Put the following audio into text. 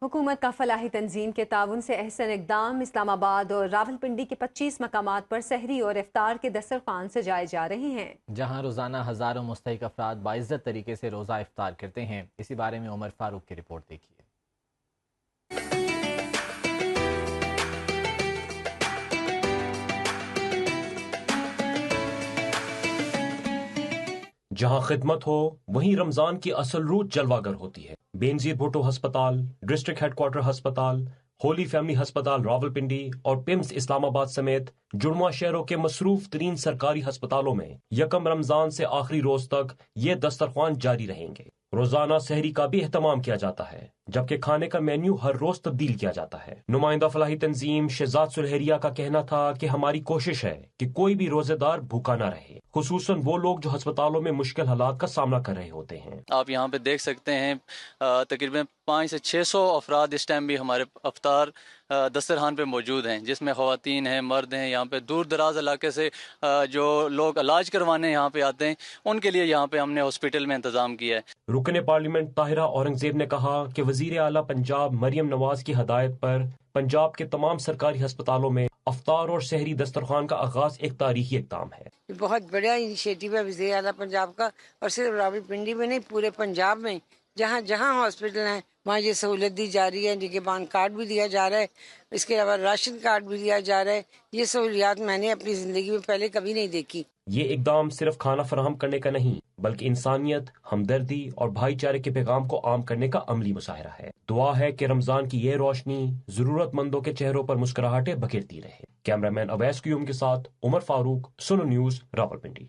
حکومت کا فلاحی تنظیم کے تعاون سے احسن اقدام اسلام آباد اور راولپنڈی کے 25 مقامات پر سحری اور افطار کے دسترخوان سجائے جا رہے ہیں، جہاں روزانہ ہزاروں مستحق افراد باعزت طریقے سے روزہ افطار کرتے ہیں۔ اسی بارے میں عمر فاروق کی رپورٹ دیکھیے۔ جہاں خدمت ہو وہیں رمضان کی اصل روح جلوہ گر ہوتی ہے۔ بینظیر بھٹو ہسپتال، ڈسٹرکٹ ہیڈ کوارٹر ہسپتال، ہولی فیملی ہسپتال راولپنڈی اور پمس اسلام آباد سمیت جڑواں شہروں کے مصروف ترین سرکاری ہسپتالوں میں یکم رمضان سے آخری روز تک یہ دسترخوان جاری رہیں گے۔ روزانہ سحری کا بھی اہتمام کیا جاتا ہے، جبکہ کھانے کا مینیو ہر روز تبدیل کیا جاتا ہے۔ نمائندہ فلاحی تنظیم شہزاد سلہریہ کا کہنا تھا کہ ہماری کوشش ہے کہ کوئی بھی روزے دار بھوکا نہ رہے، خصوصاً وہ لوگ جو ہسپتالوں میں مشکل حالات کا سامنا کر رہے ہوتے ہیں۔ آپ یہاں پہ دیکھ سکتے ہیں تقریباً 500 سے 600 افراد اس ٹائم بھی ہمارے افطار دسترخوان پہ موجود ہیں، جس میں خواتین ہیں، مرد ہیں۔ یہاں پہ دور دراز علاقے سے جو لوگ علاج کروانے یہاں پہ آتے ہیں، ان کے لیے یہاں پہ ہم نے ہاسپٹل میں انتظام کیا ہے۔ رکن پارلیمنٹ طاہرہ اورنگزیب نے کہا کہ وزیر اعلیٰ پنجاب مریم نواز کی ہدایت پر پنجاب کے تمام سرکاری ہسپتالوں میں افطار اور سحری دسترخوان کا آغاز ایک تاریخی اقدام ہے۔ یہ بہت بڑا انیشیٹو ہے وزیر اعلیٰ پنجاب کا، اور صرف راولپنڈی میں نہیں، پورے پنجاب میں جہاں جہاں ہاسپٹل ہیں وہاں یہ سہولت دی جا رہی ہے۔ نگہبان کارڈ بھی دیا جا رہا ہے، اس کے علاوہ راشن کارڈ بھی دیا جا رہا ہے۔ یہ سہولیات میں نے اپنی زندگی میں پہلے کبھی نہیں دیکھی۔ یہ اقدام صرف کھانا فراہم کرنے کا نہیں، بلکہ انسانیت، ہمدردی اور بھائی چارے کے پیغام کو عام کرنے کا عملی مظاہرہ ہے۔ دعا ہے کہ رمضان کی یہ روشنی ضرورت مندوں کے چہروں پر مسکراہٹیں بکھیرتی رہے۔ کیمرہ مین اویس قیوم کے ساتھ عمر فاروق، سنو نیوز، راولپنڈی۔